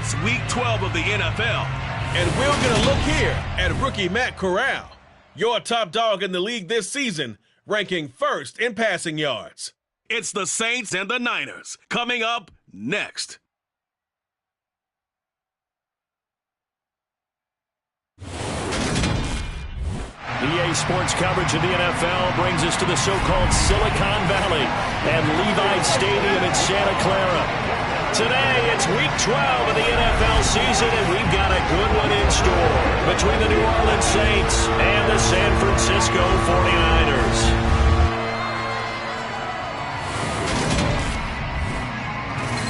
It's Week 12 of the NFL, and we're going to look here at rookie Matt Corral, your top dog in the league this season, ranking first in passing yards. It's the Saints and the Niners coming up next. EA Sports coverage of the NFL brings us to the so-called Silicon Valley at Levi Stadium in Santa Clara. Today, it's Week 12 of the NFL season, and we've got a good one in store between the New Orleans Saints and the San Francisco 49ers.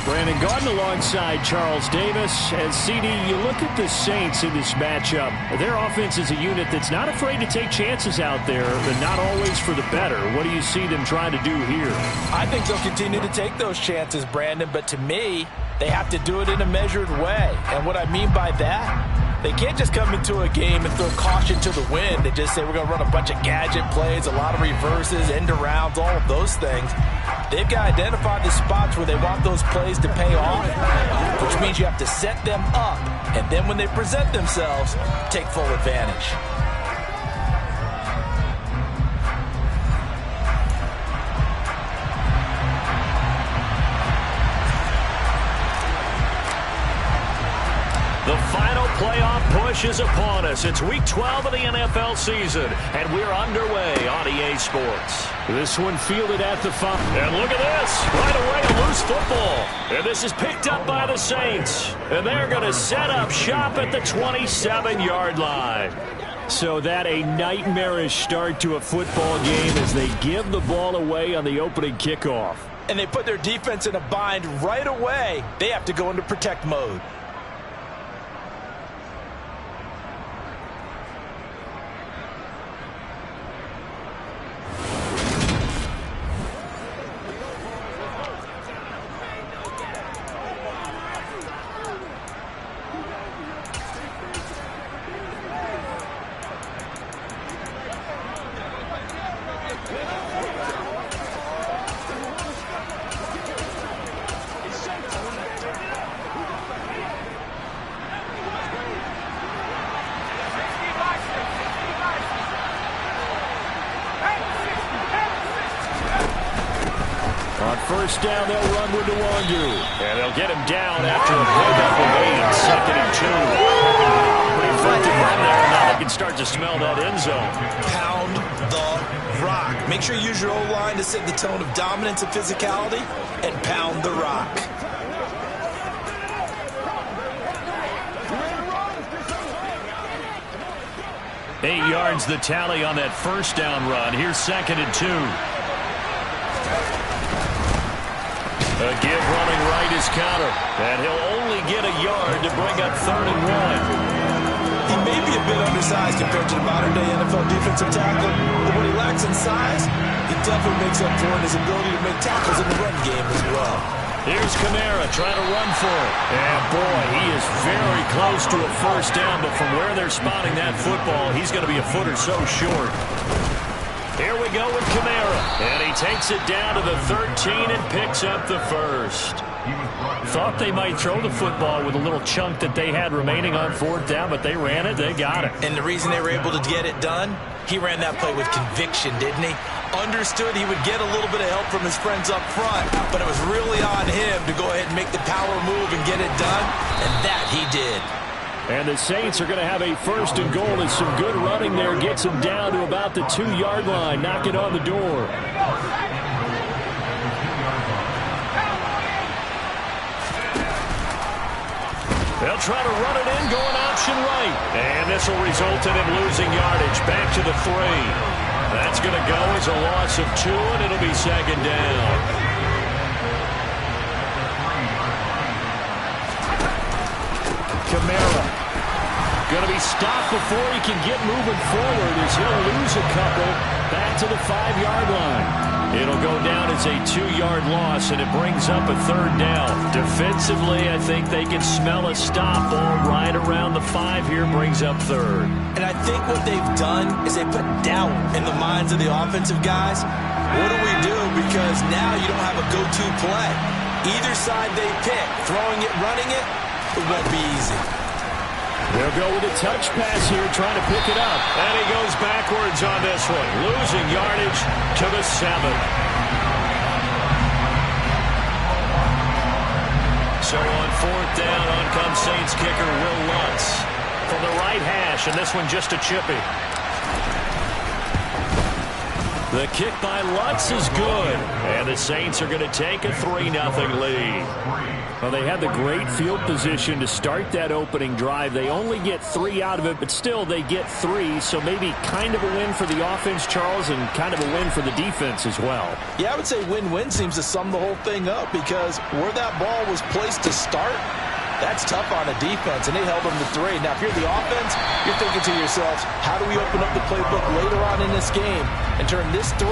Brandon Garden alongside Charles Davis. And CD, you look at the Saints in this matchup. Their offense is a unit that's not afraid to take chances out there, but not always for the better. What do you see them trying to do here? I think they'll continue to take those chances, Brandon, but to me, they have to do it in a measured way. And what I mean by that, they can't just come into a game and throw caution to the wind and just say we're going to run a bunch of gadget plays, a lot of reverses, end arounds, all of those things. They've got to identify the spots where they want those plays to pay off, which means you have to set them up, and then when they present themselves, take full advantage. The final playoff push is upon us. It's Week 12 of the NFL season, and we're underway on EA Sports. This one fielded at the 5. And look at this. Right away, a loose football. And this is picked up by the Saints. And they're going to set up shop at the 27-yard line. So that a nightmarish start to a football game as they give the ball away on the opening kickoff. And they put their defense in a bind right away. They have to go into protect mode. First down, they'll run with Nwandu. And they'll get him down after a pickup away in 2nd and 2. Pretty effective run there. Now they can start to smell that end zone. Pound the rock. Make sure you use your O-line to set the tone of dominance and physicality, and pound the rock. Eight yards the tally on that first down run. Here's 2nd and 2. A give running right is counter. And he'll only get a yard to bring up 3rd and 1. He may be a bit undersized compared to the modern-day NFL defensive tackle, but what he lacks in size, he definitely makes up for in his ability to make tackles in the run game as well. Here's Kamara trying to run for it. And, boy, he is very close to a first down, but from where they're spotting that football, he's going to be a foot or so short. Here we go with Kamara, and he takes it down to the 13 and picks up the first. Thought they might throw the football with a little chunk that they had remaining on 4th down, but they ran it, they got it. And the reason they were able to get it done, he ran that play with conviction, didn't he? Understood he would get a little bit of help from his friends up front, but it was really on him to go ahead and make the power move and get it done, and that he did. And the Saints are going to have a 1st and goal as some good running there gets them down to about the 2-yard line. Knock it on the door. They'll try to run it in, going option right. And this will result in him losing yardage. Back to the 3. That's going to go as a loss of 2, and it'll be 2nd down. Kamara going to be stopped before he can get moving forward as he'll lose a couple back to the 5-yard line. It'll go down as a 2-yard loss, and it brings up a 3rd down. Defensively, I think they can smell a stop ball right around the 5 here, brings up 3rd. And I think what they've done is they put doubt in the minds of the offensive guys. What do we do? Because now you don't have a go-to play. Either side they pick, throwing it, running it, It won't be easy. They'll go with a touch pass here, trying to pick it up. And he goes backwards on this one, losing yardage to the 7. So on 4th down, on comes Saints kicker Will Lutz from the right hash, and this one just a chippy. The kick by Lutz is good, and the Saints are going to take a 3-0 lead. Well, they had the great field position to start that opening drive. They only get 3 out of it, but still they get 3, so maybe kind of a win for the offense, Charles, and kind of a win for the defense as well. Yeah, I would say win-win seems to sum the whole thing up, because where that ball was placed to start, that's tough on a defense, and they held them to 3. Now, if you're the offense, you're thinking to yourselves, how do we open up the playbook later on in this game and turn this 3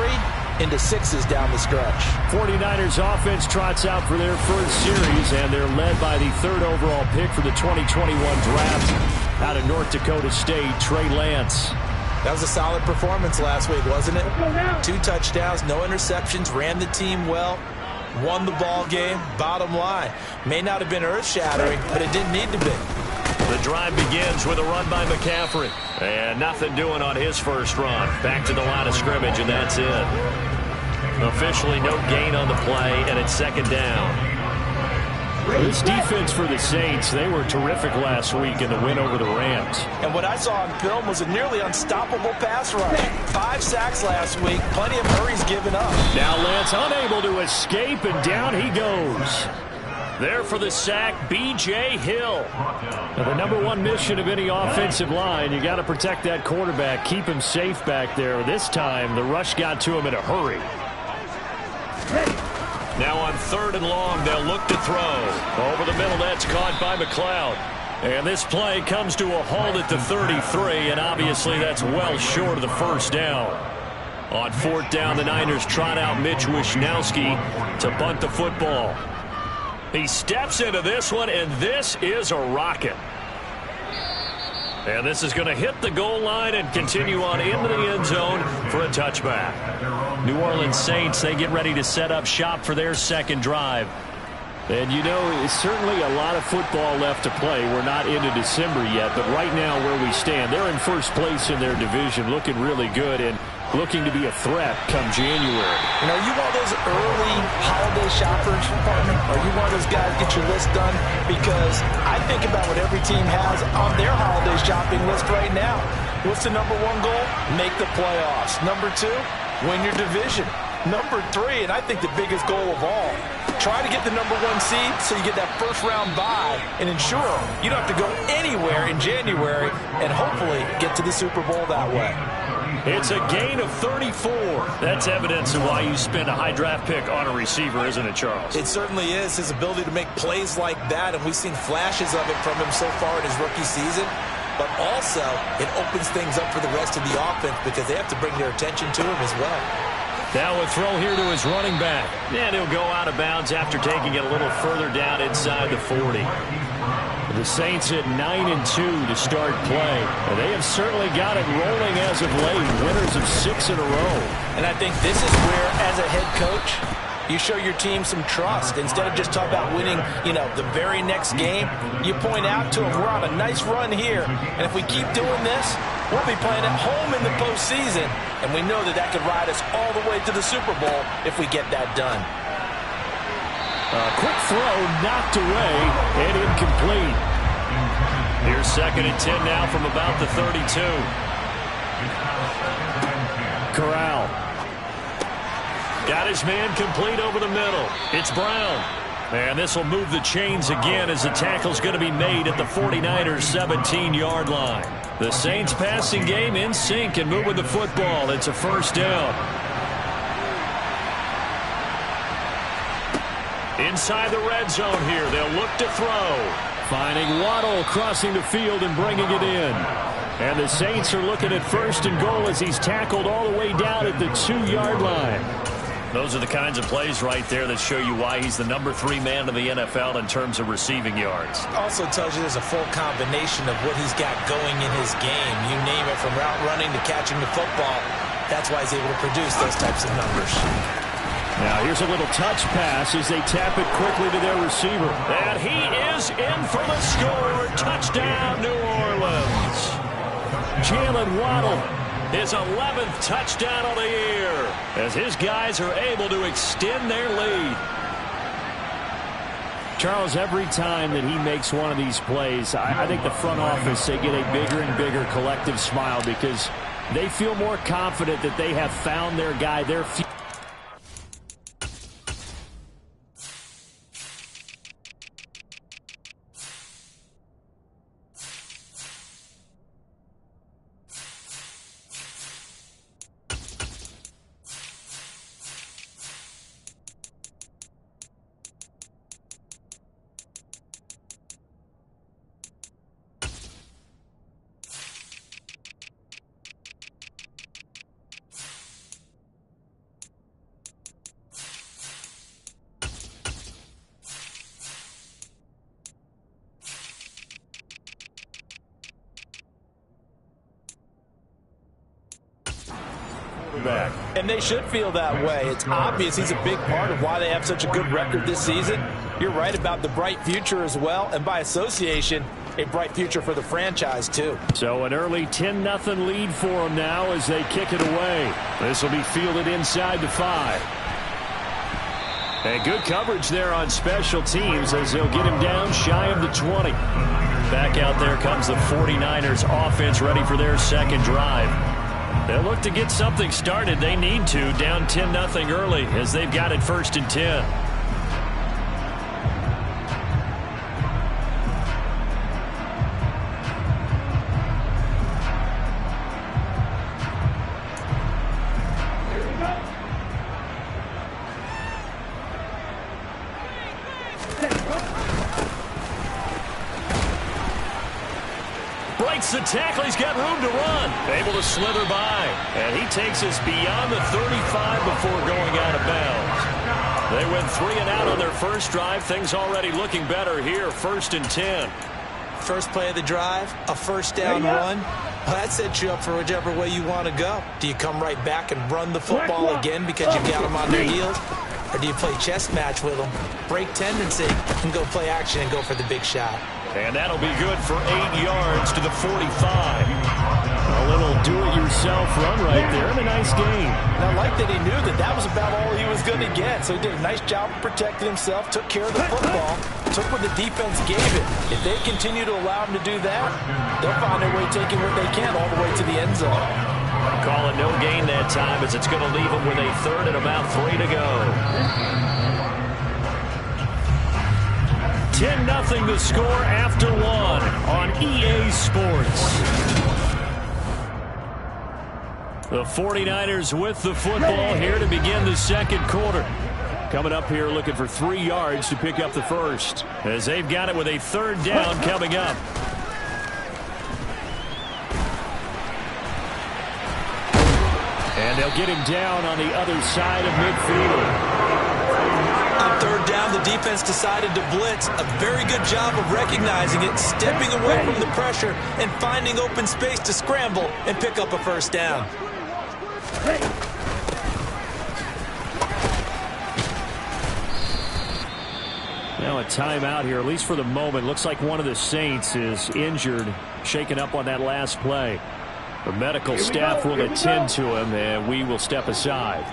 into 6s down the stretch? 49ers offense trots out for their first series, and they're led by the 3rd overall pick for the 2021 draft out of North Dakota State, Trey Lance. That was a solid performance last week, wasn't it? 2 touchdowns, no interceptions, ran the team well. Won the ball game. Bottom line, may not have been earth-shattering, but it didn't need to be. The drive begins with a run by McCaffrey. And nothing doing on his first run. Back to the line of scrimmage, and that's it. Officially no gain on the play, and it's 2nd down. This defense for the Saints, they were terrific last week in the win over the Rams. And what I saw on film was a nearly unstoppable pass rush. 5 sacks last week, plenty of hurries given up. Now Lance unable to escape, and down he goes. There for the sack, B.J. Hill. Now, the number 1 mission of any offensive line, you got to protect that quarterback, keep him safe back there. This time, the rush got to him in a hurry. Now on 3rd and long, they'll look to throw. Over the middle, that's caught by McLeod. And this play comes to a halt at the 33, and obviously that's well short of the first down. On 4th down, the Niners trot out Mitch Wishnowski to bunt the football. He steps into this one, and this is a rocket. And this is going to hit the goal line and continue on into the end zone for a touchback. New Orleans Saints, they get ready to set up shop for their 2nd drive. And you know, it's certainly a lot of football left to play. We're not into December yet, but right now where we stand, they're in first place in their division, looking really good and looking to be a threat come January. You know, you one of those early holiday shoppers, partner? Are you one of those guys get your list done? Because I think about what every team has on their holiday shopping list right now. What's the number 1 goal? Make the playoffs. Number 2, win your division. Number 3, and I think the biggest goal of all, try to get the number 1 seed so you get that first-round bye and ensure you don't have to go anywhere in January and hopefully get to the Super Bowl that way. It's a gain of 34. That's evidence of why you spend a high draft pick on a receiver, isn't it, Charles? It certainly is. His ability to make plays like that, and we've seen flashes of it from him so far in his rookie season. But also, it opens things up for the rest of the offense because they have to bring their attention to him as well. Now a throw here to his running back. And he'll go out of bounds after taking it a little further down inside the 40. The Saints at 9-2 to start play. And they have certainly got it rolling as of late. Winners of 6 in a row. And I think this is where, as a head coach, you show your team some trust. Instead of just talking about winning, the very next game, you point out to them, we're on a nice run here. And if we keep doing this, we'll be playing at home in the postseason. And we know that could ride us all the way to the Super Bowl if we get that done. A quick throw knocked away and incomplete. Here's 2nd and 10 now from about the 32. Corral. Got his man complete over the middle. It's Brown. And this will move the chains again as the tackle's going to be made at the 49ers 17-yard line. The Saints passing game in sync and moving the football. It's a first down. Inside the red zone here, they'll look to throw. Finding Waddle crossing the field and bringing it in. And the Saints are looking at 1st and goal as he's tackled all the way down at the 2-yard line. Those are the kinds of plays right there that show you why he's the number 3 man in the NFL in terms of receiving yards. Also tells you there's a full combination of what he's got going in his game. You name it, from route running to catching the football. That's why he's able to produce those types of numbers. Now here's a little touch pass as they tap it quickly to their receiver. And he is in for the score. Touchdown, New Orleans. Jalen Waddle, his 11th touchdown of the year, as his guys are able to extend their lead. Charles, every time that he makes one of these plays, I think the front office, they get a bigger and bigger collective smile because they feel more confident that they have found their guy, their future. Back. And they should feel that way. It's obvious he's a big part of why they have such a good record this season. You're right about the bright future as well, and by association, a bright future for the franchise too. So an early 10-0 lead for them now as they kick it away. This will be fielded inside the 5. And good coverage there on special teams as they'll get him down shy of the 20. Back out there comes the 49ers offense ready for their second drive. They'll look to get something started. They need to, down 10-0 early as they've got it 1st and 10. The tackle, he's got room to run. Able to slither by. And he takes us beyond the 35 before going out of bounds. They went 3 and out on their first drive. Things already looking better here. 1st and 10. First play of the drive, a first down run. Well, that sets you up for whichever way you want to go. Do you come right back and run the football again because you've got them on their heels? Or do you play chess match with them, break tendency, and go play action and go for the big shot? And that'll be good for 8 yards to the 45. A little do-it-yourself run right there and a nice gain. And I like that he knew that that was about all he was going to get. So he did a nice job of protecting himself, took care of the football, took what the defense gave it. If they continue to allow him to do that, they'll find their way taking what they can all the way to the end zone. Call it no gain that time as it's going to leave them with a 3rd and about 3 to go. 10-0 the score after 1 on EA Sports. The 49ers with the football here to begin the second quarter. Coming up here looking for 3 yards to pick up the first as they've got it with a 3rd down coming up. And they'll get him down on the other side of midfield. On 3rd down, the defense decided to blitz. A very good job of recognizing it, stepping away from the pressure, and finding open space to scramble and pick up a first down. Now a timeout here, at least for the moment. Looks like one of the Saints is injured, shaken up on that last play. The medical staff will attend to him, and we will step aside.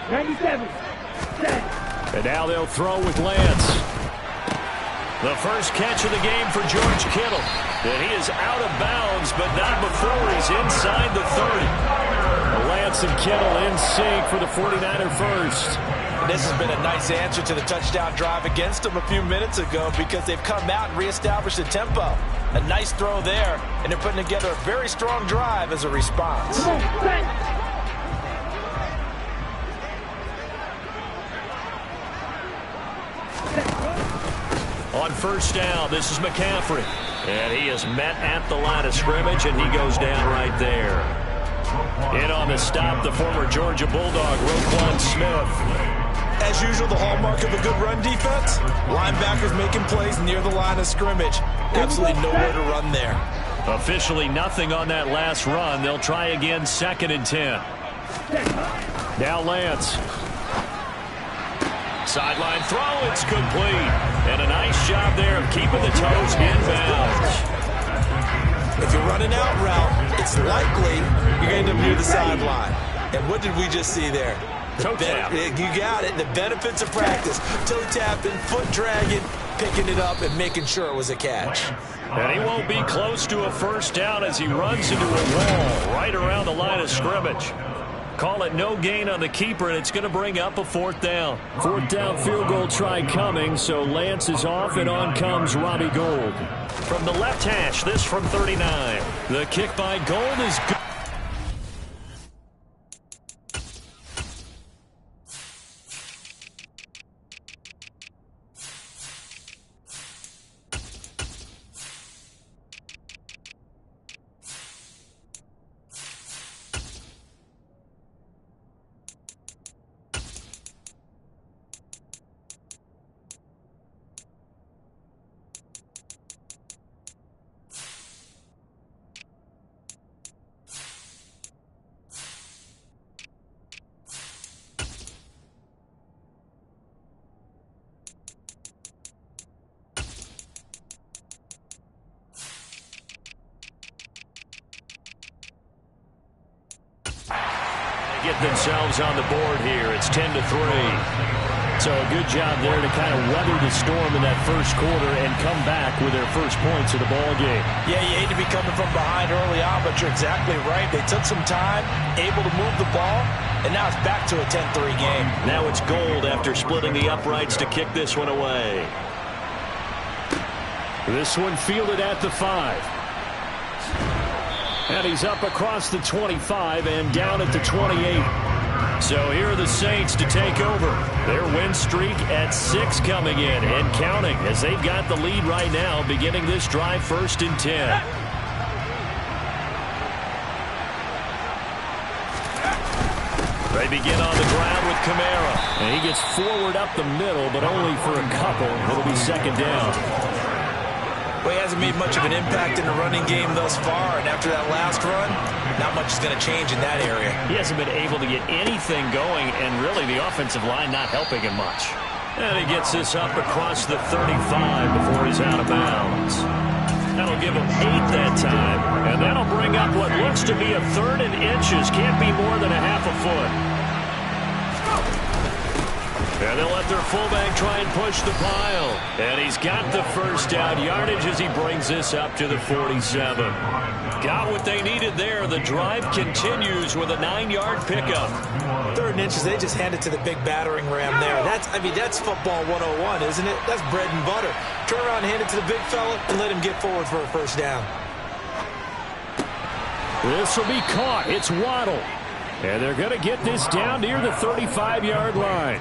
97. And now they'll throw with Lance. The first catch of the game for George Kittle. And he is out of bounds, but not before he's inside the 30. Lance and Kittle in sync for the 49er first. This has been a nice answer to the touchdown drive against them a few minutes ago because they've come out and reestablished the tempo. A nice throw there, and they're putting together a very strong drive as a response. On first down, this is McCaffrey. And he is met at the line of scrimmage, and he goes down right there. In on the stop, the former Georgia Bulldog, Roquan Smith. As usual, the hallmark of a good run defense, linebackers making plays near the line of scrimmage. Absolutely nowhere to run there. Officially nothing on that last run. They'll try again, 2nd and 10. Now Lance. Sideline throw, it's complete. And a nice job there of keeping the toes in bounds. If you're running out route, it's likely you're going to end up near the sideline. And what did we just see there? Toe tap. You got it. The benefits of practice. Toe tapping, foot dragging, picking it up, and making sure it was a catch. And he won't be close to a first down as he runs into a wall right around the line of scrimmage. Call it no gain on the keeper, and it's going to bring up a fourth down. Fourth down field goal try coming, so Lance is off, and on comes Robbie Gould. From the left hash, this from 39. The kick by Gould is good. Get themselves on the board here. It's 10-3. So a good job there to kind of weather the storm in that first quarter and come back with their first points of the ball game. Yeah, you hate to be coming from behind early on, but you're exactly right. They took some time, able to move the ball, and now it's back to a 10-3 game. Now it's Gould after splitting the uprights to kick this one away. This one fielded at the 5. And he's up across the 25 and down at the 28. So here are the Saints to take over. Their win streak at 6 coming in and counting as they've got the lead right now beginning this drive 1st and 10. They begin on the ground with Kamara. And he gets forward up the middle, but only for a couple. It'll be 2nd down. Well, he hasn't made much of an impact in the running game thus far, and after that last run, not much is going to change in that area. He hasn't been able to get anything going, and really the offensive line not helping him much. And he gets this up across the 35 before he's out of bounds. That'll give him 8 that time, and that'll bring up what looks to be a 3rd and inches. Can't be more than a half a foot. And they'll let their fullback try and push the pile. And he's got the first down yardage as he brings this up to the 47. Got what they needed there. The drive continues with a 9-yard pickup. 3rd and inches, they just hand it to the big battering ram there. That's football 101, isn't it? That's bread and butter. Turn around and hand it to the big fella and let him get forward for a first down. This will be caught. It's Waddle. And they're going to get this down near the 35-yard line.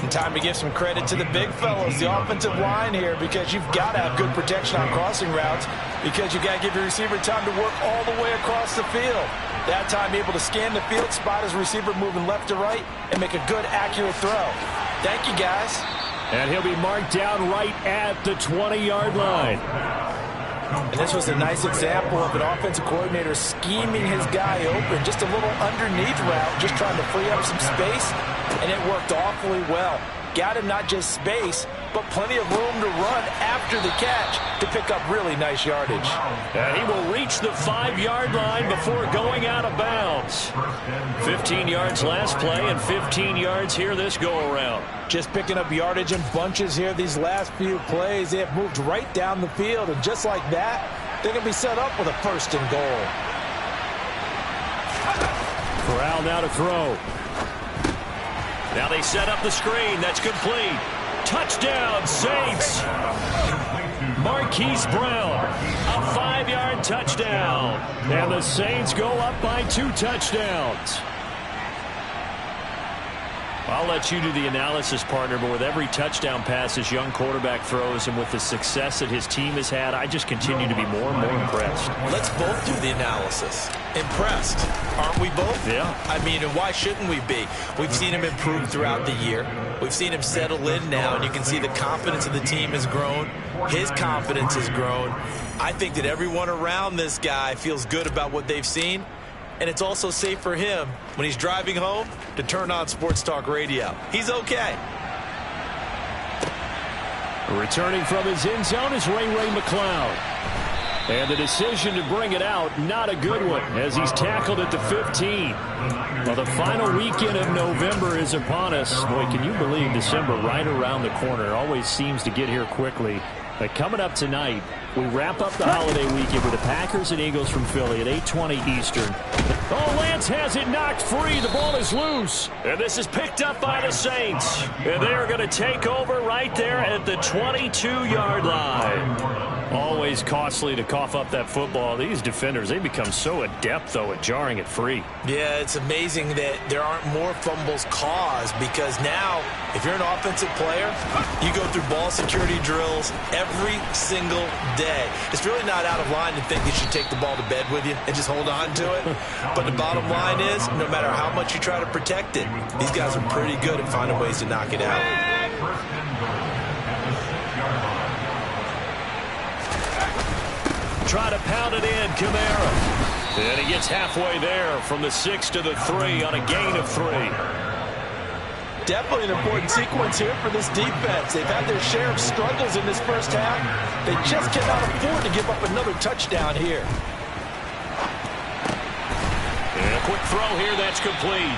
And time to give some credit to the big fellas, the offensive line here, because you've got to have good protection on crossing routes because you've got to give your receiver time to work all the way across the field. That time able to scan the field, spot his receiver moving left to right, and make a good, accurate throw. Thank you, guys. And he'll be marked down right at the 20-yard line. And this was a nice example of an offensive coordinator scheming his guy open. Just a little underneath route, just trying to free up some space, and it worked awfully well. Got him not just space, but plenty of room to run after the catch to pick up really nice yardage. And he will reach the 5-yard line before going out of bounds. 15 yards last play and 15 yards here this go-around. Just picking up yardage in bunches here these last few plays. They have moved right down the field, and just like that, they're going to be set up with a 1st and goal. Corral now to throw. Now they set up the screen. That's complete. Touchdown, Saints. Marquise Brown, a 5-yard touchdown. And the Saints go up by 2 touchdowns. I'll let you do the analysis, partner, but with every touchdown pass this young quarterback throws and with the success that his team has had, I just continue to be more and more impressed. Let's both do the analysis. Impressed, aren't we both? Yeah. I mean, and why shouldn't we be? We've seen him improve throughout the year. We've seen him settle in now, and you can see the confidence of the team has grown. His confidence has grown. I think that everyone around this guy feels good about what they've seen. And it's also safe for him when he's driving home to turn on Sports Talk Radio. He's okay. Returning from his end zone is Ray McCloud. And the decision to bring it out, not a good one, as he's tackled at the 15. Well, the final weekend of November is upon us. Boy, can you believe December right around the corner? It always seems to get here quickly. But coming up tonight, we wrap up the holiday weekend with the Packers and Eagles from Philly at 8:20 Eastern. Oh, Lance has it knocked free. The ball is loose. And this is picked up by the Saints. And they are going to take over right there at the 22-yard line. Always costly to cough up that football. These defenders, they become so adept, though, at jarring it free. Yeah, it's amazing that there aren't more fumbles caused, because now, if you're an offensive player, you go through ball security drills every single day. It's really not out of line to think you should take the ball to bed with you and just hold on to it. But the bottom line is, no matter how much you try to protect it, these guys are pretty good at finding ways to knock it out. Try to pound it in, Kamara. And he gets halfway there from the 6 to the 3 on a gain of 3. Definitely an important sequence here for this defense. They've had their share of struggles in this first half. They just cannot afford to give up another touchdown here. And a quick throw here that's complete.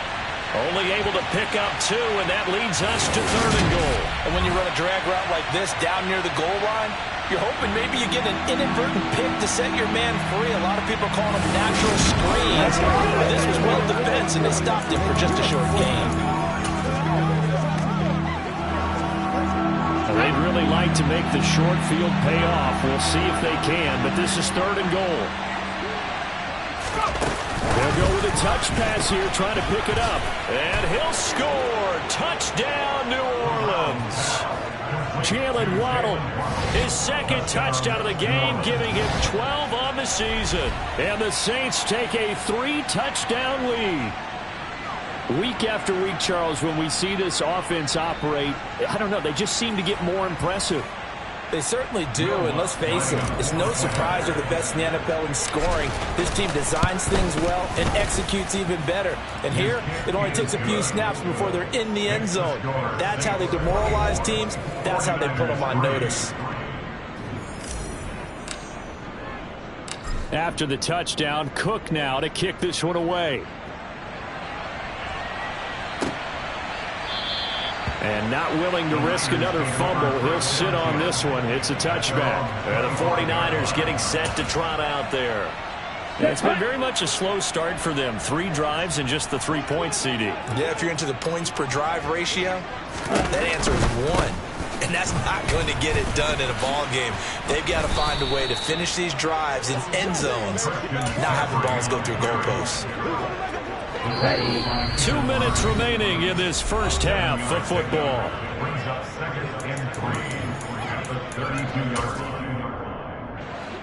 Only able to pick up 2, and that leads us to 3rd and goal. And when you run a drag route like this down near the goal line, you're hoping maybe you get an inadvertent pick to set your man free. A lot of people call them natural screens. But this was well defense, and they stopped it for just a short gain. Well, they'd really like to make the short field pay off. We'll see if they can, but this is 3rd and goal. They'll go with a touch pass here, trying to pick it up. And he'll score. Touchdown, New Orleans. Jalen Waddle, his 2nd touchdown of the game, giving him 12 on the season. And the Saints take a 3-touchdown lead. Week after week, Charles, when we see this offense operate, I don't know, they just seem to get more impressive. They certainly do, and let's face it, it's no surprise they're the best in the NFL in scoring. This team designs things well and executes even better. And here, it only takes a few snaps before they're in the end zone. That's how they demoralize teams. That's how they put them on notice. After the touchdown, Cook now to kick this one away. And not willing to risk another fumble. He'll sit on this one. It's a touchback. And the 49ers getting set to trot out there. And it's been very much a slow start for them. 3 drives and just the 3 points, CD. Yeah, if you're into the points per drive ratio, that answer is 1. And that's not going to get it done in a ball game. They've got to find a way to finish these drives in end zones, not have the balls go through goalposts. 2 minutes remaining in this first half of football.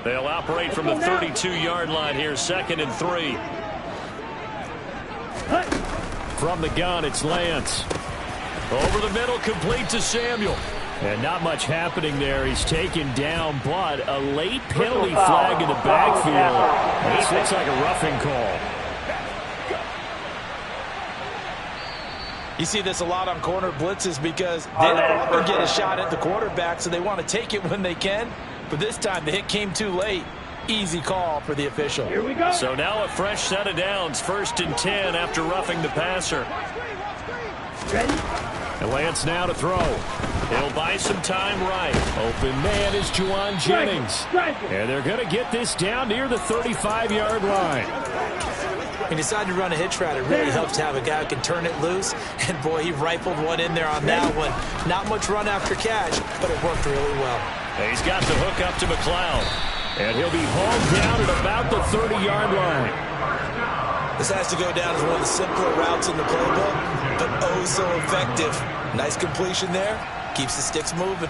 They'll operate from the 32-yard line here, 2nd and 3. From the gun, it's Lance. Over the middle, complete to Samuel. And not much happening there. He's taken down, but a late penalty flag in the backfield. This looks like a roughing call. You see this a lot on corner blitzes because they don't ever get a shot at the quarterback, so they want to take it when they can. But this time, the hit came too late. Easy call for the official. Here we go. So now a fresh set of downs. 1st and 10 after roughing the passer. Ready? And Lance now to throw. He'll buy some time right. Open man is Juwan Jennings. And they're going to get this down near the 35-yard line. He decided to run a hitch route. It really helps to have a guy who can turn it loose. And, boy, he rifled one in there on that one. Not much run after catch, but it worked really well. He's got the hook up to McCloud. And he'll be hauled down at about the 30-yard line. This has to go down as one of the simpler routes in the playbook, but oh so effective. Nice completion there. Keeps the sticks moving.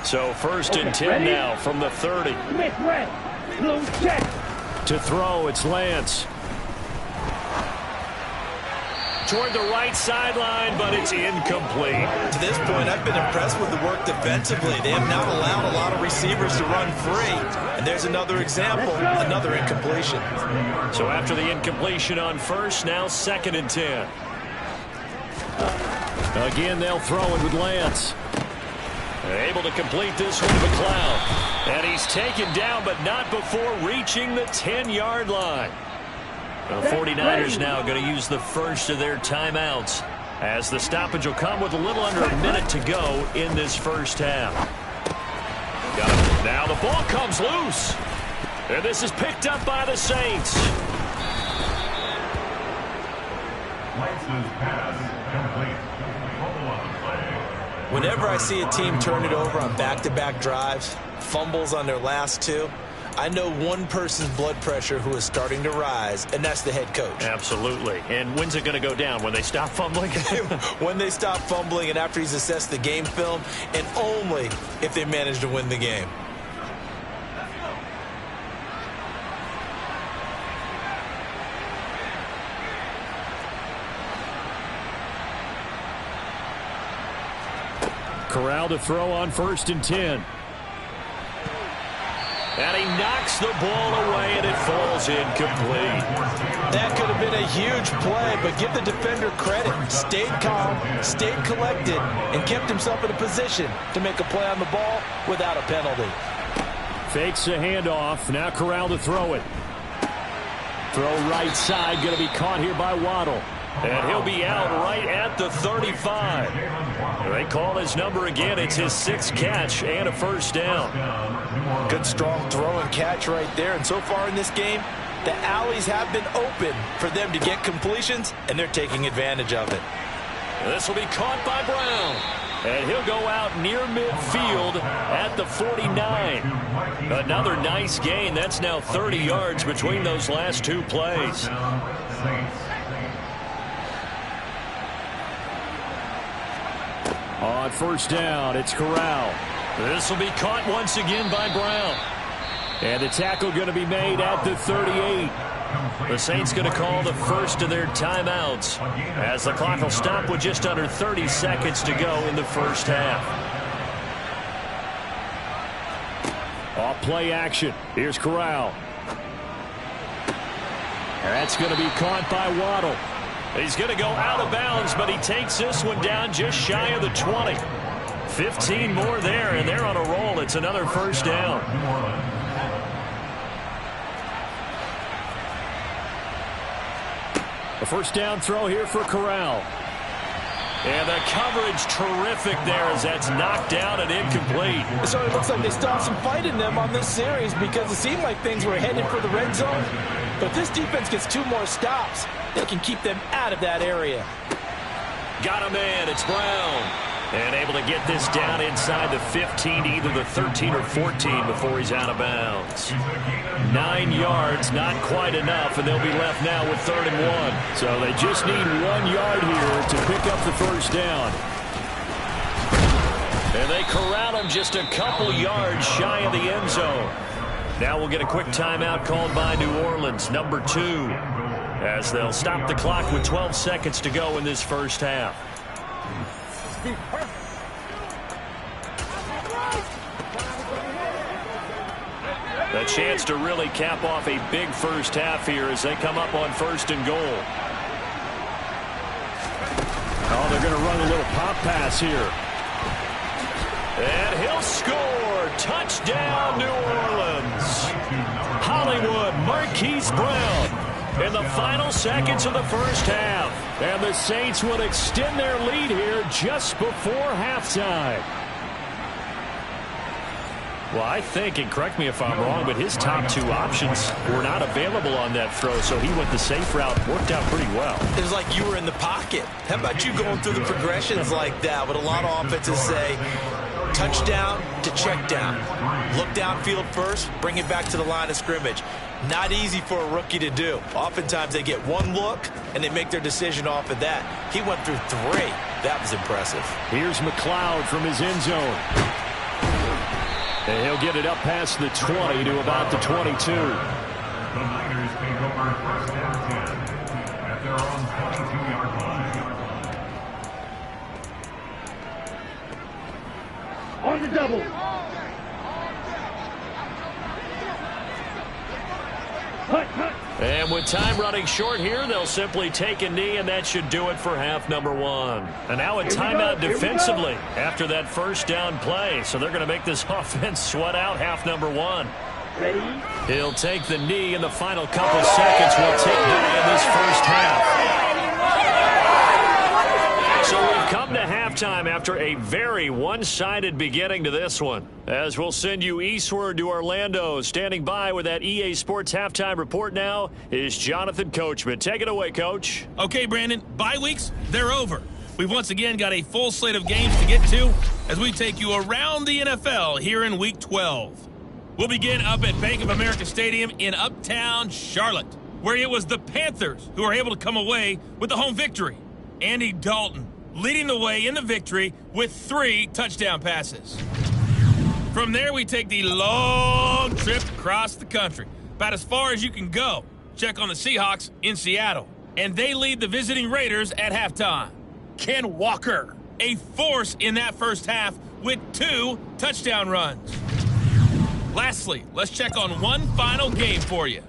So 1st and 10 now from the 30. To throw, it's Lance. toward the right sideline, but it's incomplete. To this point, I've been impressed with the work defensively. They have not allowed a lot of receivers to run free. And there's another example, another incompletion. So after the incompletion on first, now 2nd and 10. Again, they'll throw it with Lance. Able to complete this one to McLeod. And he's taken down, but not before reaching the 10-yard line. The 49ers now going to use the first of their timeouts, as the stoppage will come with a little under a minute to go in this first half. Got it. Now the ball comes loose. And this is picked up by the Saints. Whenever I see a team turn it over on back-to-back drives, fumbles on their last two, I know one person's blood pressure who is starting to rise, and that's the head coach. Absolutely. And when's it going to go down? When they stop fumbling? When they stop fumbling and after he's assessed the game film, and only if they manage to win the game. Corral to throw on 1st and 10. And he knocks the ball away, and it falls incomplete. That could have been a huge play, but give the defender credit. Stayed calm, stayed collected, and kept himself in a position to make a play on the ball without a penalty. Fakes a handoff. Now Corral to throw it. Throw right side, going to be caught here by Waddle. And he'll be out right at the 35. They call his number again. It's his 6th catch and a first down. Good strong throw and catch right there. And so far in this game, the alleys have been open for them to get completions, and they're taking advantage of it. This will be caught by Brown. And he'll go out near midfield at the 49. Another nice gain. That's now 30 yards between those last two plays. On 1st down, it's Corral. This will be caught once again by Brown. And the tackle going to be made at the 38. The Saints going to call the first of their timeouts, as the clock will stop with just under 30 seconds to go in the first half. Off play action. Here's Corral. That's going to be caught by Waddle. He's going to go out of bounds, but he takes this one down just shy of the 20. 15 more there, and they're on a roll. It's another first down. A first down throw here for Corral. And the coverage terrific there as that's knocked down and incomplete. So it looks like they still have some fight in them on this series, because it seemed like things were headed for the red zone. But this defense gets 2 more stops. They can keep them out of that area. Got a man. It's Brown. And able to get this down inside the 15, either the 13 or 14 before he's out of bounds. 9 yards, not quite enough, and they'll be left now with 3rd and 1. So they just need 1 yard here to pick up the first down. And they corral him just a couple yards shy of the end zone. Now we'll get a quick timeout called by New Orleans, number 2, as they'll stop the clock with 12 seconds to go in this first half. A chance to really cap off a big first half here as they come up on 1st and goal. Oh, they're going to run a little pop pass here. And he'll score. Touchdown, New Orleans. Hollywood, Marquise Brown in the final seconds of the first half. And the Saints will extend their lead here just before halftime. Well, I think, and correct me if I'm wrong, but his top 2 options were not available on that throw, so he went the safe route. Worked out pretty well. It was like you were in the pocket. How about you going through the progressions like that? What a lot of offenses say, touchdown to check down. Look downfield first, bring it back to the line of scrimmage. Not easy for a rookie to do. Oftentimes they get 1 look, and they make their decision off of that. He went through 3. That was impressive. Here's McLeod from his end zone. And he'll get it up past the 20 to about the 22. On the double. And with time running short here, they'll simply take a knee, and that should do it for half number one. And now a timeout defensively after that first down play. So they're going to make this offense sweat out half number one. Ready? He'll take the knee in the final couple seconds. We'll take by in this first half. So we've come to halftime after a very one-sided beginning to this one. As we'll send you eastward to Orlando. Standing by with that EA Sports halftime report now is Jonathan Coachman. Take it away, Coach. Okay, Brandon, bye weeks, they're over. We've once again got a full slate of games to get to as we take you around the NFL here in Week 12. We'll begin up at Bank of America Stadium in Uptown Charlotte, where it was the Panthers who were able to come away with the home victory. Andy Dalton leading the way in the victory with 3 touchdown passes. From there, we take the long trip across the country, about as far as you can go. Check on the Seahawks in Seattle, and they lead the visiting Raiders at halftime. Ken Walker, a force in that first half with 2 touchdown runs. Lastly, let's check on one final game for you.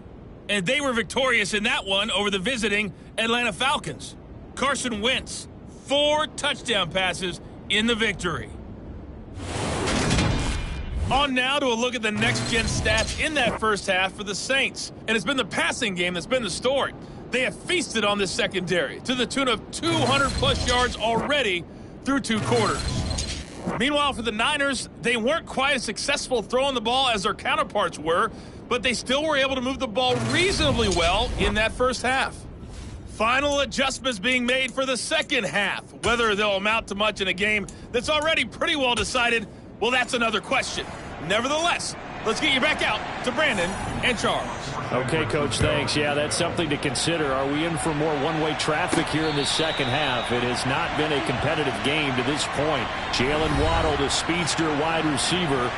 And they were victorious in that one over the visiting Atlanta Falcons. Carson Wentz, 4 touchdown passes in the victory. On now to a look at the next-gen stats in that first half for the Saints. And it's been the passing game that's been the story. They have feasted on this secondary to the tune of 200-plus yards already through 2 quarters. Meanwhile, for the Niners, they weren't quite as successful throwing the ball as their counterparts were, but they still were able to move the ball reasonably well in that first half. Final adjustments being made for the second half. Whether they'll amount to much in a game that's already pretty well decided, well, that's another question. Nevertheless, let's get you back out to Brandon and Charles. Okay, Coach, thanks. Yeah, that's something to consider. Are we in for more one-way traffic here in the second half? It has not been a competitive game to this point. Jalen Waddle, the speedster wide receiver,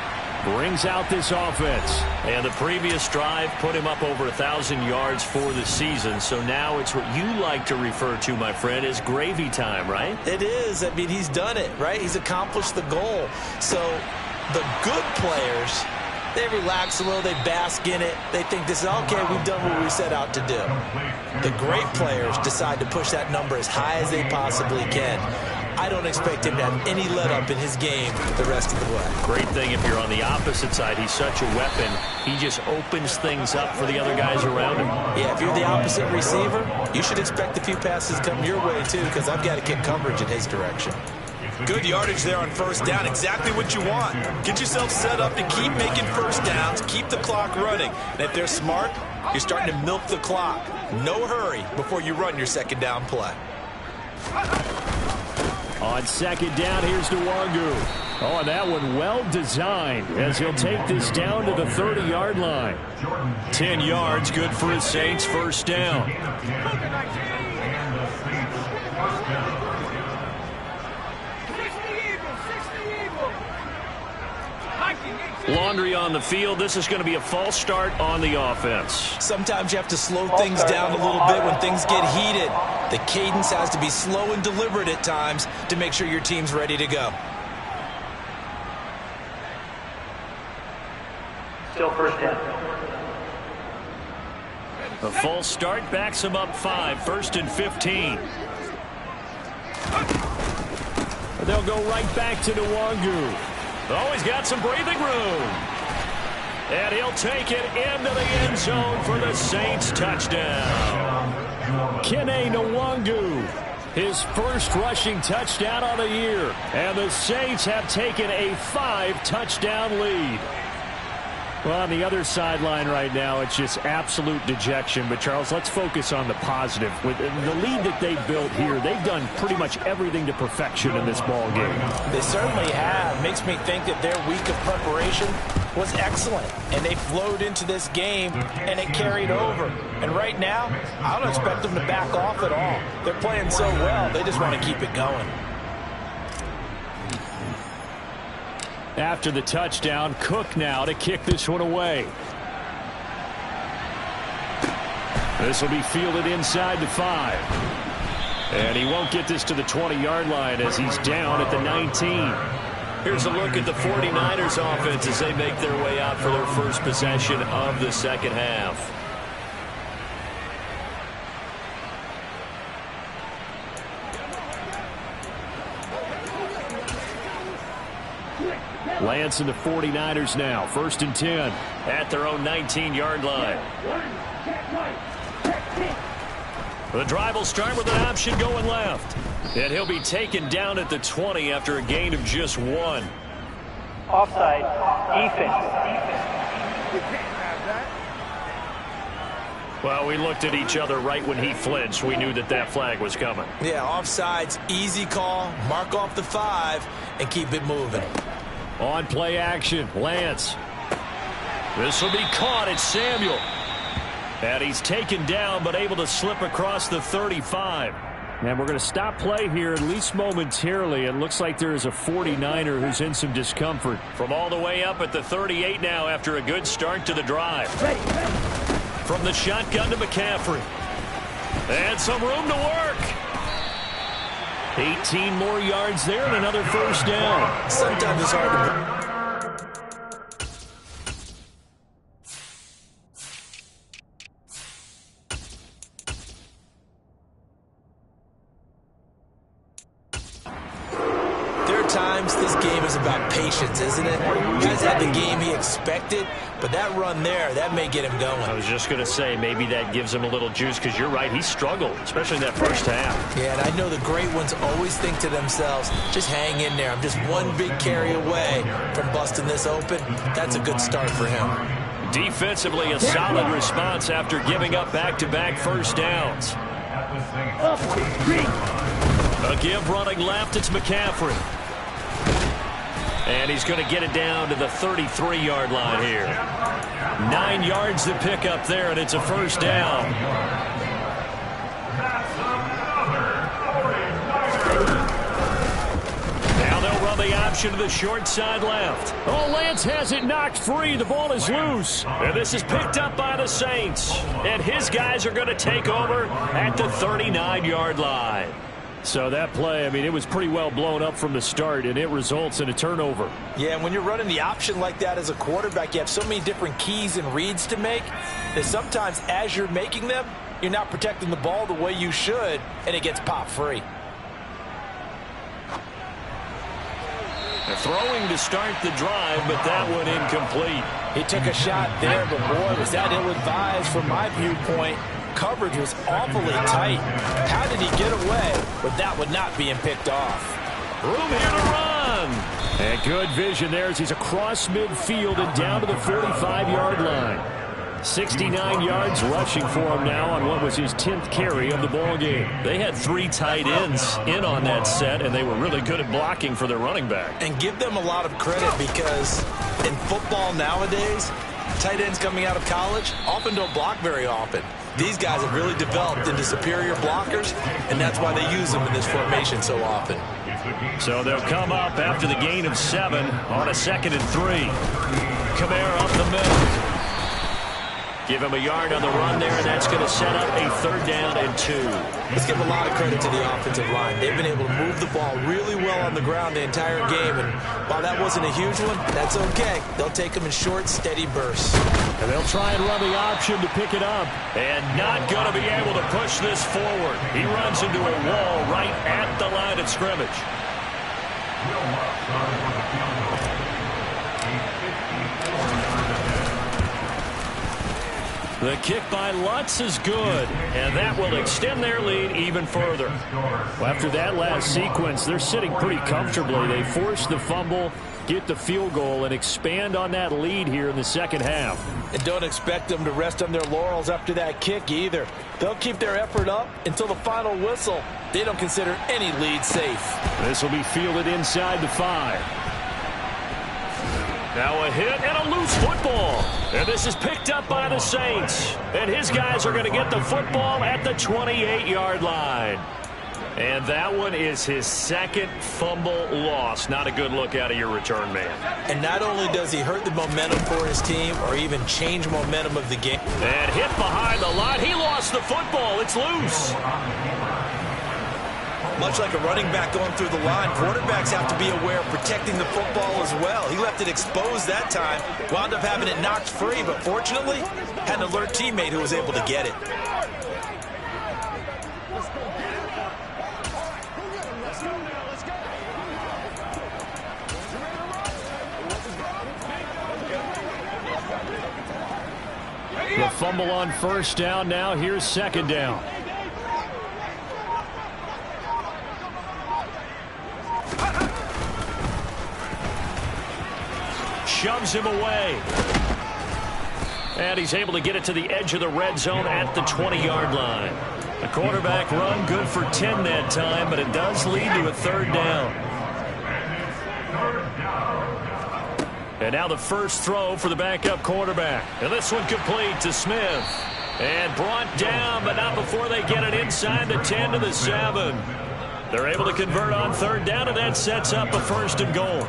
brings out this offense. And the previous drive put him up over 1,000 yards for the season. So now it's what you like to refer to, my friend, as gravy time, right? It is. I mean, he's done it, right? He's accomplished the goal. So the good players, they relax a little, they bask in it. They think this is, okay, we've done what we set out to do. The great players decide to push that number as high as they possibly can. I don't expect him to have any let-up in his game the rest of the way. Great thing if you're on the opposite side. He's such a weapon. He just opens things up for the other guys around him. Yeah, if you're the opposite receiver, you should expect a few passes come your way, too, because I've got to kick coverage in his direction. Good yardage there on first down. Exactly what you want. Get yourself set up to keep making first downs, keep the clock running. And if they're smart, you're starting to milk the clock. No hurry before you run your second down play. On second down, here's Nwangu. Oh, and that one well designed as he'll take this down to the 30-yard line. 10 yards, good for his Saints, first down. Laundry on the field. This is going to be a false start on the offense. Sometimes you have to slow things down a little bit when things get heated. The cadence has to be slow and deliberate at times to make sure your team's ready to go. Still first down. A false start backs him up 5, 1st and 15. They'll go right back to Nwangu. Oh, he's got some breathing room. And he'll take it into the end zone for the Saints touchdown. Kene Nwangu, his first rushing touchdown on the year. And the Saints have taken a 5-touchdown lead. Well, on the other sideline right now, it's just absolute dejection. But, Charles, let's focus on the positive. With the lead that they built here, they've done pretty much everything to perfection in this ball game. They certainly have. Makes me think that their week of preparation was excellent. And they flowed into this game, and it carried over. And right now, I don't expect them to back off at all. They're playing so well, they just want to keep it going. After the touchdown, Cook now to kick this one away. This will be fielded inside the 5. And he won't get this to the 20-yard line as he's down at the 19. Here's a look at the 49ers offense as they make their way out for their first possession of the second half. Lance and the 49ers now. 1st and 10. At their own 19-yard line. The drive will start with an option going left. And he'll be taken down at the 20 after a gain of just 1. Offside. Defense. Well, we looked at each other right when he flinched. We knew that that flag was coming. Yeah, offsides, easy call. Mark off the 5 and keep it moving. On play action, Lance. This will be caught. It's Samuel. And he's taken down but able to slip across the 35. And we're going to stop play here at least momentarily. It looks like there is a 49er who's in some discomfort. From all the way up at the 38 now after a good start to the drive. From the shotgun to McCaffrey. And some room to work. 18 more yards there and another first down. Sometimes it's hard to... Times this game is about patience, isn't it? Guys had the game he expected, but that run there, that may get him going. I was just going to say, maybe that gives him a little juice, because you're right, he struggled, especially in that first half. Yeah, and I know the great ones always think to themselves, just hang in there. I'm just one big carry away from busting this open. That's a good start for him. Defensively, a solid response after giving up back-to-back first downs. A give running left, it's McCaffrey. And he's going to get it down to the 33-yard line here. 9 yards to pick up there, and it's a first down. Now they'll run the option to the short side left. Oh, Lance has it knocked free. The ball is loose. And this is picked up by the Saints. And his guys are going to take over at the 39-yard line. So that play, I mean, it was pretty well blown up from the start, and it results in a turnover. Yeah, and when you're running the option like that as a quarterback, you have so many different keys and reads to make that sometimes as you're making them, you're not protecting the ball the way you should, and it gets popped free. Throwing to start the drive, but that one incomplete. He took a shot there, but boy, was that ill-advised from my viewpoint. Coverage was awfully tight. How did he get away with that one not being picked off? Room here to run. And good vision there as he's across midfield and down to the 45-yard line. 69 yards rushing for him now on what was his 10th carry of the ball game. They had 3 tight ends in on that set, and they were really good at blocking for their running back. And give them a lot of credit because in football nowadays, tight ends coming out of college often don't block very often. These guys have really developed into superior blockers, and that's why they use them in this formation so often. So they'll come up after the gain of 7 on a 2nd and 3. Kamara up the middle. Give him a yard on the run there, and that's going to set up a 3rd down and 2. Let's give a lot of credit to the offensive line. They've been able to move the ball really well on the ground the entire game, and while that wasn't a huge one, that's okay. They'll take them in short, steady bursts. And they'll try and run the option to pick it up. And not going to be able to push this forward. He runs into a wall right at the line of scrimmage. The kick by Lutz is good, and that will extend their lead even further. Well, after that last sequence, they're sitting pretty comfortably. They force the fumble, get the field goal, and expand on that lead here in the second half. And don't expect them to rest on their laurels after that kick either. They'll keep their effort up until the final whistle. They don't consider any lead safe. This will be fielded inside the 5. Now a hit and a loose football. And this is picked up by the Saints. And his guys are going to get the football at the 28-yard line. And that one is his second fumble loss. Not a good look out of your return man. And not only does he hurt the momentum for his team or even change momentum of the game. And hit behind the line. He lost the football. It's loose. Much like a running back going through the line, quarterbacks have to be aware of protecting the football as well. He left it exposed that time, wound up having it knocked free, but fortunately, had an alert teammate who was able to get it. The fumble on first down. Now here's second down. Shoves him away. And he's able to get it to the edge of the red zone at the 20-yard line. A quarterback run, good for 10 that time, but it does lead to a third down. And now the first throw for the backup quarterback. And this one complete to Smith. And brought down, but not before they get it inside the 10 to the 7. They're able to convert on third down, and that sets up a first and goal.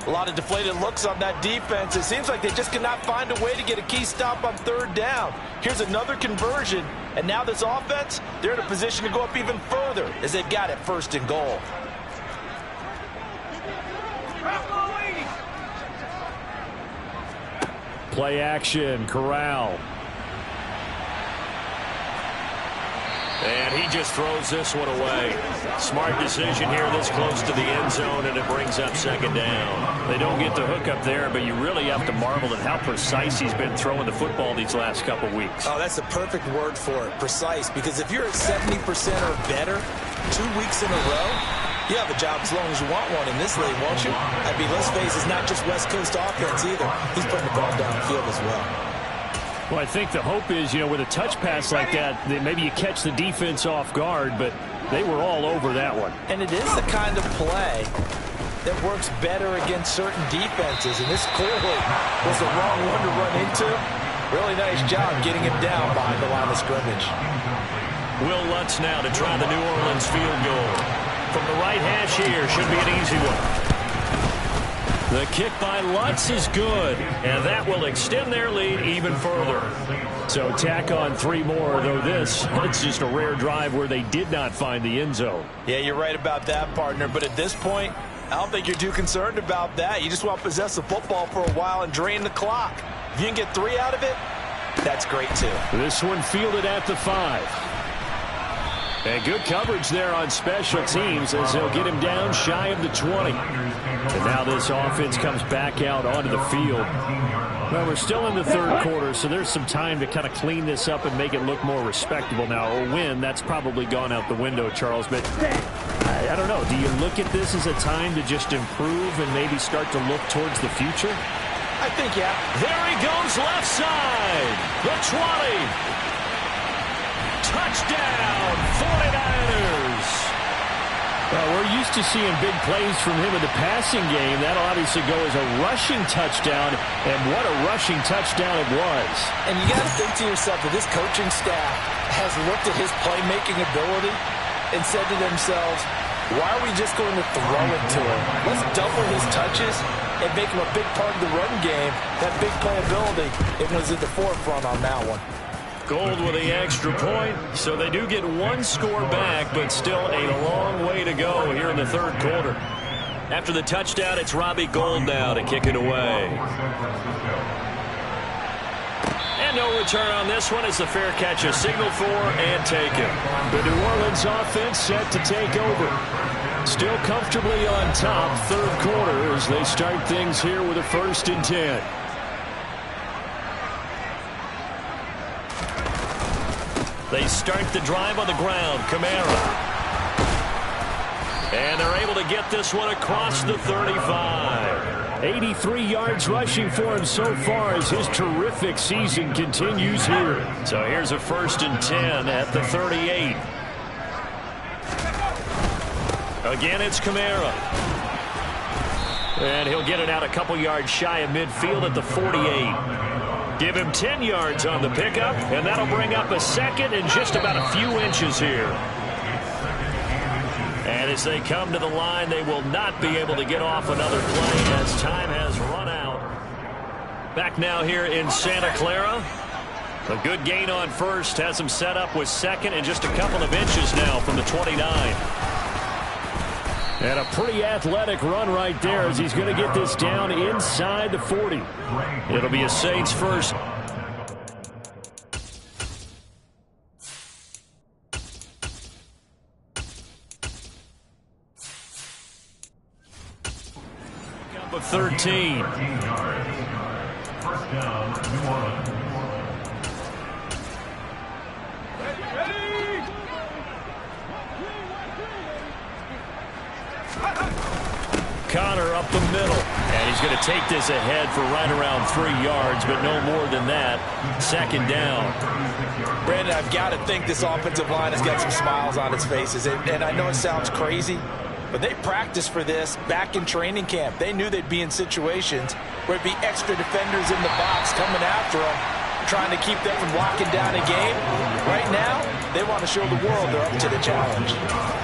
A lot of deflated looks on that defense. It seems like they just cannot find a way to get a key stop on third down. Here's another conversion, and now this offense, they're in a position to go up even further as they've got it first and goal. Play action, Corral. And he just throws this one away. Smart decision here this close to the end zone, and it brings up second down. They don't get the hook up there, but you really have to marvel at how precise he's been throwing the football these last couple weeks. Oh, that's the perfect word for it, precise. Because if you're at 70% or better 2 weeks in a row, you have a job as long as you want one in this league, won't you? I mean, let's face it, it's not just West Coast offense either. He's putting the ball downfield as well. Well, I think the hope is, with a touch pass like that maybe you catch the defense off guard, but they were all over that one. And it is the kind of play that works better against certain defenses, and this clearly was the wrong one to run into. Really nice job getting him down behind the line of scrimmage. Will Lutz now to try the New Orleans field goal. From the right hash here, should be an easy one. The kick by Lutz is good, and that will extend their lead even further. So tack on 3 more, though it's just a rare drive where they did not find the end zone. Yeah, you're right about that, partner, but at this point, I don't think you're too concerned about that. You just want to possess the football for a while and drain the clock. If you can get 3 out of it, that's great, too. This one fielded at the 5. And good coverage there on special teams as they'll get him down shy of the 20. And now this offense comes back out onto the field. Well, we're still in the third quarter, so there's some time to kind of clean this up and make it look more respectable. Now, a win, that's probably gone out the window, Charles. But I don't know. Do you look at this as a time to just improve and maybe start to look towards the future? I think, yeah. There he goes left side. The 20. Touchdown, 49ers. Well, we're used to seeing big plays from him in the passing game. That'll obviously go as a rushing touchdown, and what a rushing touchdown it was. And you got to think to yourself that this coaching staff has looked at his playmaking ability and said to themselves, why are we just going to throw it to him? Let's double his touches and make him a big part of the run game. That big playability, it was at the forefront on that one. Gold with the extra point, so they do get 1 score back, but still a long way to go here in the third quarter. After the touchdown, it's Robbie Gould now to kick it away. And no return on this one as the fair catch is signaled for and taken. The New Orleans offense set to take over. Still comfortably on top, third quarter as they start things here with a 1st and 10. They start the drive on the ground. Kamara. And they're able to get this one across the 35. 83 yards rushing for him so far as his terrific season continues here. So here's a 1st and 10 at the 38. Again, it's Kamara. And he'll get it out a couple yards shy of midfield at the 48. Give him 10 yards on the pickup, and that'll bring up a 2nd and just about a few inches here. as they come to the line. They will not be able to get off another play as time has run out. Back now here in Santa Clara. A good gain on first has him set up with second and just a couple of inches now from the 29. And a pretty athletic run right there as he's going to get this down inside the 40. It'll be a Saints first. Up of 13. First down, New Orleans. Connor up the middle. And he's going to take this ahead for right around 3 yards, but no more than that. Second down. Brandon, I've got to think this offensive line has got some smiles on its faces. And I know it sounds crazy, but they practiced for this back in training camp. They knew they'd be in situations where it'd be extra defenders in the box coming after them, trying to keep them from locking down a game. Right now, they want to show the world they're up to the challenge.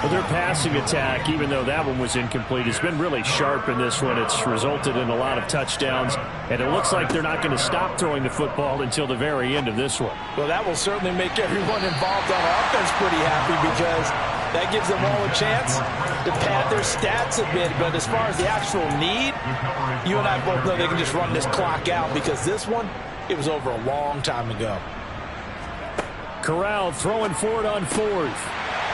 Well, their passing attack, even though that one was incomplete, has been really sharp in this one. It's resulted in a lot of touchdowns, and it looks like they're not going to stop throwing the football until the very end of this one. Well, that will certainly make everyone involved on offense pretty happy because that gives them all a chance to pad their stats a bit. But as far as the actual need, you and I both know they can just run this clock out because this one, it was over a long time ago. Corral throwing for it on fourth.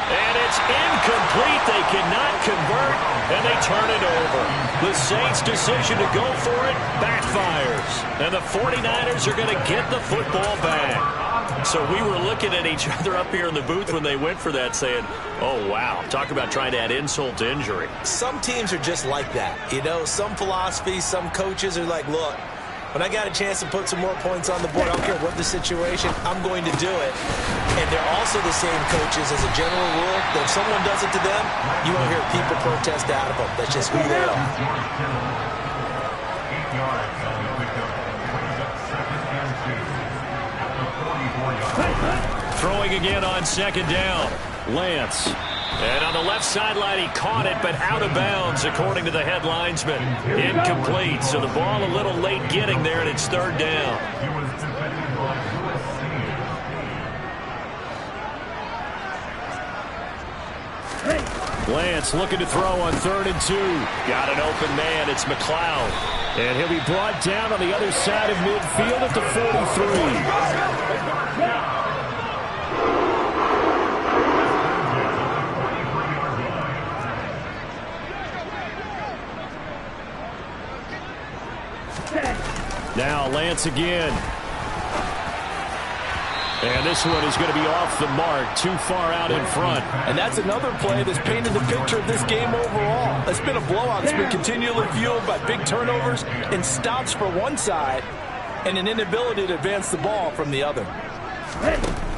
And it's incomplete. They cannot convert, and they turn it over. The Saints' decision to go for it backfires. And the 49ers are going to get the football back. So we were looking at each other up here in the booth when they went for that saying, oh, wow, talk about trying to add insult to injury. Some teams are just like that. You know, some philosophies, some coaches are like, look, when I got a chance to put some more points on the board, I don't care what the situation, I'm going to do it. And they're also the same coaches as a general rule that if someone does it to them, you won't hear people protest out of them. That's just who they are. 8 yards. Second and 2. Throwing again on second down. Lance. And on the left sideline, he caught it, but out of bounds, according to the head linesman. Incomplete, so the ball a little late getting there, and it's third down. Lance looking to throw on 3rd and 2. Got an open man. It's McLeod. And he'll be brought down on the other side of midfield at the 43. Now Lance again. And this one is going to be off the mark, too far out in front. And that's another play that's painted the picture of this game overall. It's been a blowout. It's been continually fueled by big turnovers and stops for one side and an inability to advance the ball from the other.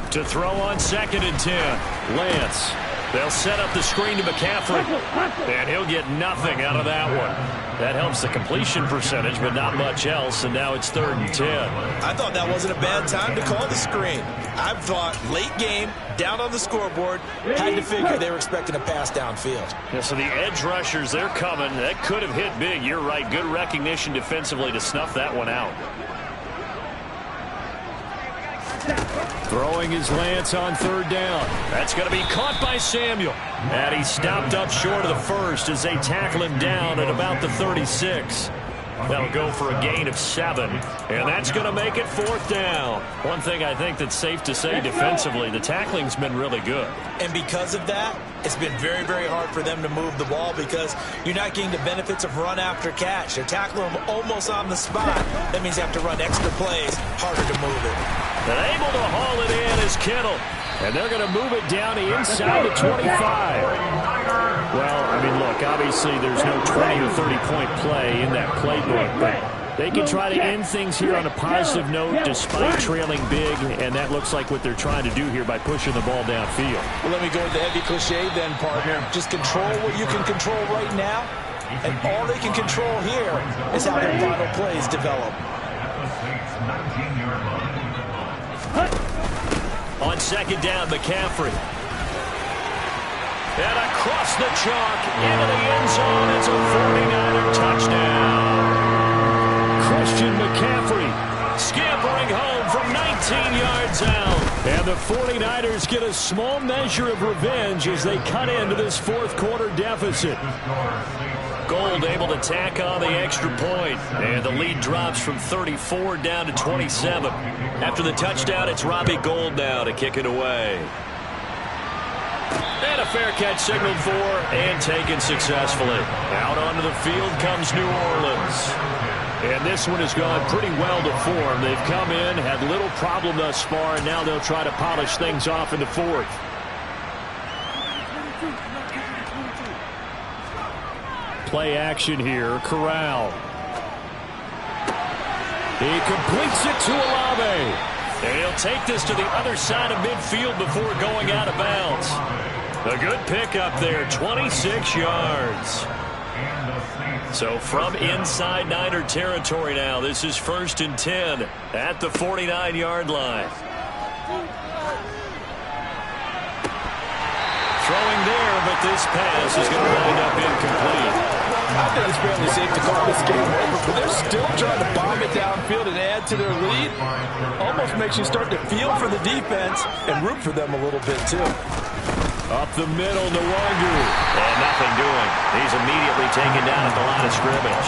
To throw on 2nd and 10. Lance. They'll set up the screen to McCaffrey. And he'll get nothing out of that one. That helps the completion percentage, but not much else. And now it's 3rd and 10. I thought that wasn't a bad time to call the screen. I thought late game, down on the scoreboard, had to figure they were expecting a pass downfield. Yeah, so the edge rushers, they're coming. That could have hit big. You're right. Good recognition defensively to snuff that one out. Throwing his Lance on 3rd down. That's going to be caught by Samuel. And he stopped up short of the first as they tackle him down at about the 36. That'll go for a gain of 7. And that's going to make it 4th down. One thing I think that's safe to say defensively, the tackling's been really good. And because of that, it's been very, very hard for them to move the ball because you're not getting the benefits of run after catch. They're tackling them almost on the spot. That means they have to run extra plays, harder to move it. And able to haul it in is Kittle. And they're going to move it down inside the 25. Well, I mean, look, obviously there's no 20 or 30-point play in that playbook, but they can try to end things here on a positive note despite trailing big, and that looks like what they're trying to do here by pushing the ball downfield. Well, let me go with the heavy cliche then, partner. Just control what you can control right now, and all they can control here is how their final plays develop. On 2nd down, McCaffrey. And across the chalk into the end zone. It's a 49er touchdown. Christian McCaffrey scampering home from 19 yards out. And the 49ers get a small measure of revenge as they cut into this fourth quarter deficit. Gold able to tack on the extra point. And the lead drops from 34 down to 27. After the touchdown, it's Robbie Gould now to kick it away. And a fair catch signaled for and taken successfully. Out onto the field comes New Orleans. And this one has gone pretty well to form. They've come in, had little problem thus far, and now they'll try to polish things off in the fourth. Play action here. Corral. He completes it to Olave. And he'll take this to the other side of midfield before going out of bounds. A good pickup there, 26 yards. So from inside Niner territory now, this is 1st and 10 at the 49-yard line. Throwing there, but this pass is going to wind up incomplete. I think it's fairly safe to call this game over, but they're still trying to bomb it downfield and add to their lead. Almost makes you start to feel for the defense and root for them a little bit, too. Up the middle, Nwangu. And nothing doing. He's immediately taken down at the line of scrimmage.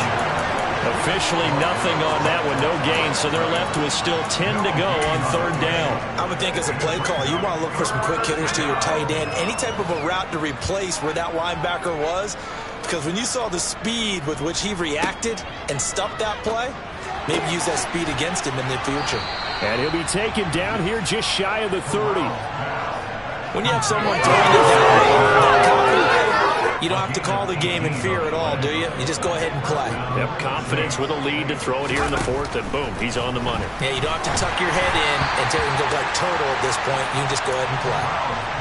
Officially nothing on that one, no gain, so they're left with still 10 to go on 3rd down. I would think as a play call, you want to look for some quick hitters to your tight end. Any type of a route to replace where that linebacker was. Because when you saw the speed with which he reacted and stuffed that play, maybe use that speed against him in the future. And he'll be taken down here just shy of the 30. When you have someone throwing it down, you don't have to call the game in fear at all, do you? You just go ahead and play. Yep, confidence with a lead to throw it here in the fourth, and boom, he's on the money. Yeah, you don't have to tuck your head in and tell him to look like turtle at this point. You can just go ahead and play.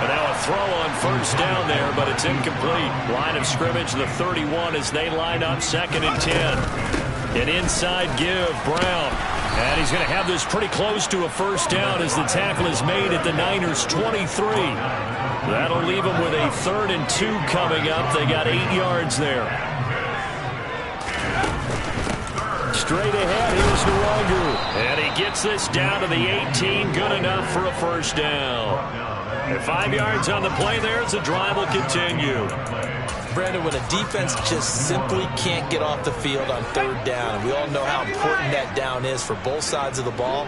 And now a throw on 1st down there, but it's incomplete. Line of scrimmage, the 31 as they line up 2nd and 10. An inside give, Brown. And he's going to have this pretty close to a 1st down as the tackle is made at the Niners' 23. That'll leave them with a 3rd and 2 coming up. They got 8 yards there. Straight ahead, here's Nwangu. And he gets this down to the 18. Good enough for a 1st down. And 5 yards on the play there as the drive will continue. Brandon, when a defense just simply can't get off the field on 3rd down, and we all know how important that down is for both sides of the ball,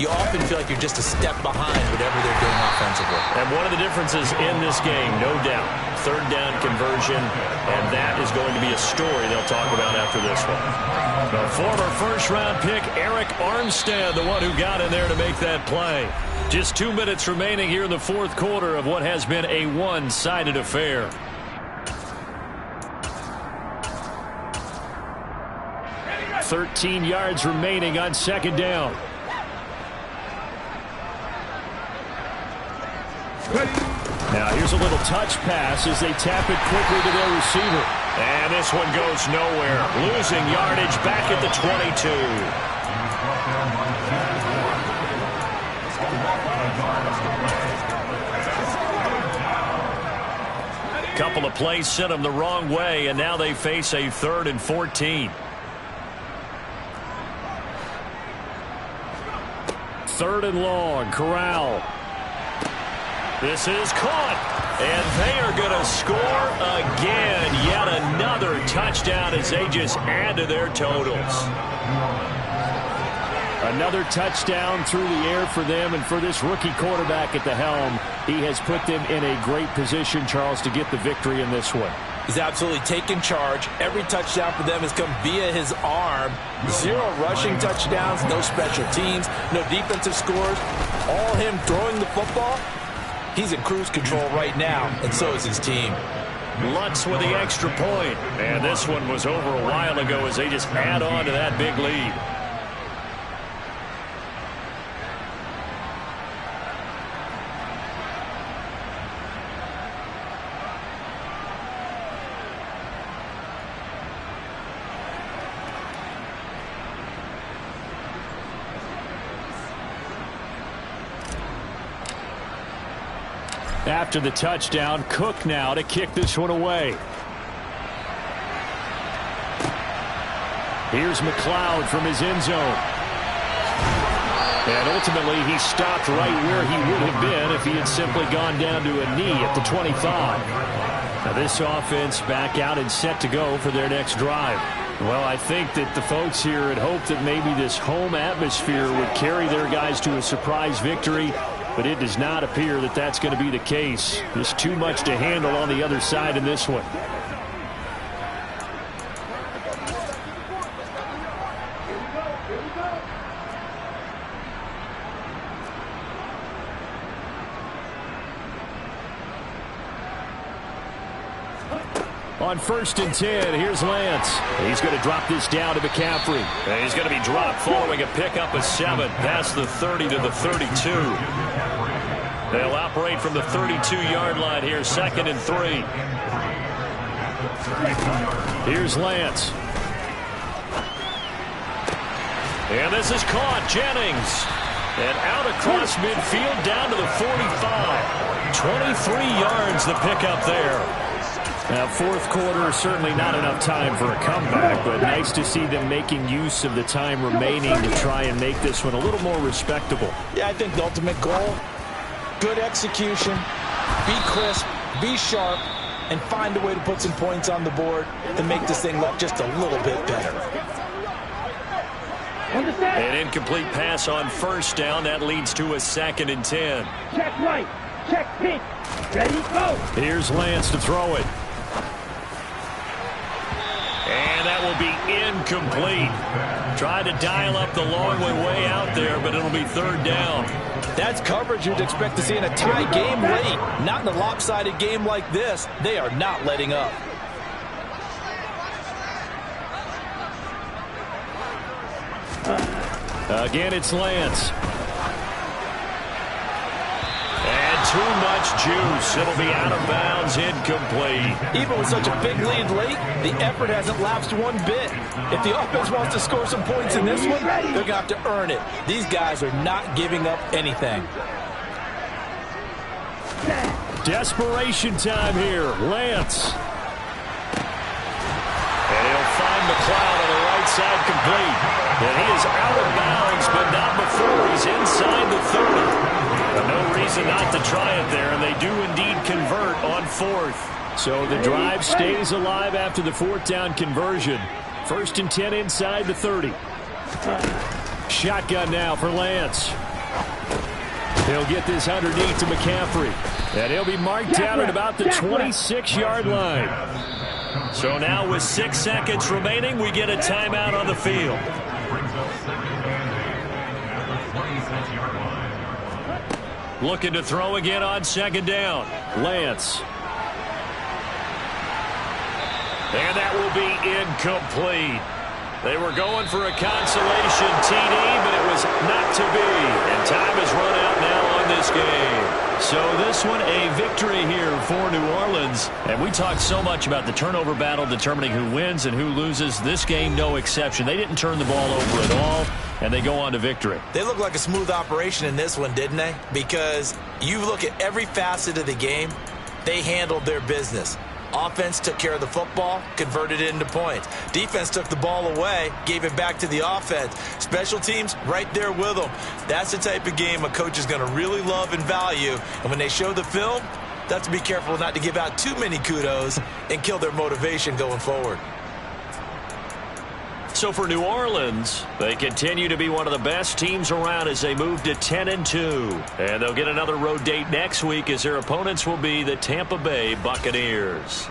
you often feel like you're just a step behind whatever they're doing offensively. And one of the differences in this game, no doubt, 3rd down conversion, and that is going to be a story they'll talk about after this one. The former 1st-round pick, Eric Armstead, the one who got in there to make that play. Just 2 minutes remaining here in the fourth quarter of what has been a one-sided affair. .13 yards remaining on 2nd down. Now here's a little touch pass as they tap it quickly to their receiver. And this one goes nowhere. Losing yardage back at the 22. Couple of plays sent them the wrong way, and now they face a 3rd and 14. 3rd and long. Corral. This is caught. And they are going to score again. Yet another touchdown as they just add to their totals. Another touchdown through the air for them, and for this rookie quarterback at the helm, he has put them in a great position, Charles, to get the victory in this one. He's absolutely taken charge. Every touchdown for them has come via his arm. 0 rushing touchdowns, no special teams, no defensive scores. All him throwing the football. He's in cruise control right now, and so is his team. Lutz with the extra point. And this one was over a while ago as they just add on to that big lead. After the touchdown, Cook now to kick this one away. Here's McLeod from his end zone. And ultimately, he stopped right where he would have been if he had simply gone down to a knee at the 25. Now this offense back out and set to go for their next drive. Well, I think that the folks here had hoped that maybe this home atmosphere would carry their guys to a surprise victory, but it does not appear that that's going to be the case. There's too much to handle on the other side in this one. On 1st and 10, here's Lance. He's going to drop this down to McCaffrey. And he's going to be dropped following a pickup of 7 past the 30 to the 32. They'll operate from the 32-yard line here, 2nd and 3. Here's Lance. And this is caught. Jennings. And out across midfield down to the 45. 23 yards the pickup there. Now, fourth quarter, certainly not enough time for a comeback, but nice to see them making use of the time remaining to try and make this one a little more respectable. Yeah, I think the ultimate goal, good execution, be crisp, be sharp, and find a way to put some points on the board to make this thing look just a little bit better. An incomplete pass on 1st down. That leads to a 2nd and 10. Check right. Check pink. Ready, go. Here's Lance to throw it. And that will be incomplete. Tried to dial up the long way out there, but it'll be 3rd down. That's coverage you'd expect to see in a tie game late. Not in a lopsided game like this. They are not letting up. Again, it's Lance. And too much juice. It'll be out of bounds, incomplete. Even with such a big lead late, the effort hasn't lapsed one bit. If the offense wants to score some points in this one, they're going to have to earn it. These guys are not giving up anything. Desperation time here. Lance. And he'll find McLeod on the right side complete. And he is out of bounds, but not before he's inside the 30. No reason not to try it there, and they do indeed convert on 4th. So the drive stays alive after the 4th down conversion. 1st and 10 inside the 30. Shotgun now for Lance. He'll get this underneath to McCaffrey. And he'll be marked down at about the 26-yard line. So now with 6 seconds remaining, we get a timeout on the field. Looking to throw again on 2nd down. Lance. And that will be incomplete. They were going for a consolation TD, but it was not to be. And time has run out now on this game. So this one, a victory here for New Orleans. And we talked so much about the turnover battle determining who wins and who loses. This game, no exception. They didn't turn the ball over at all, and they go on to victory. They look like a smooth operation in this one, didn't they? Because you look at every facet of the game, they handled their business. Offense took care of the football, converted it into points. Defense took the ball away, gave it back to the offense. Special teams, right there with them. That's the type of game a coach is going to really love and value. And when they show the film, they have to be careful not to give out too many kudos and kill their motivation going forward. So for New Orleans, they continue to be one of the best teams around as they move to 10-2. And they'll get another road date next week as their opponents will be the Tampa Bay Buccaneers.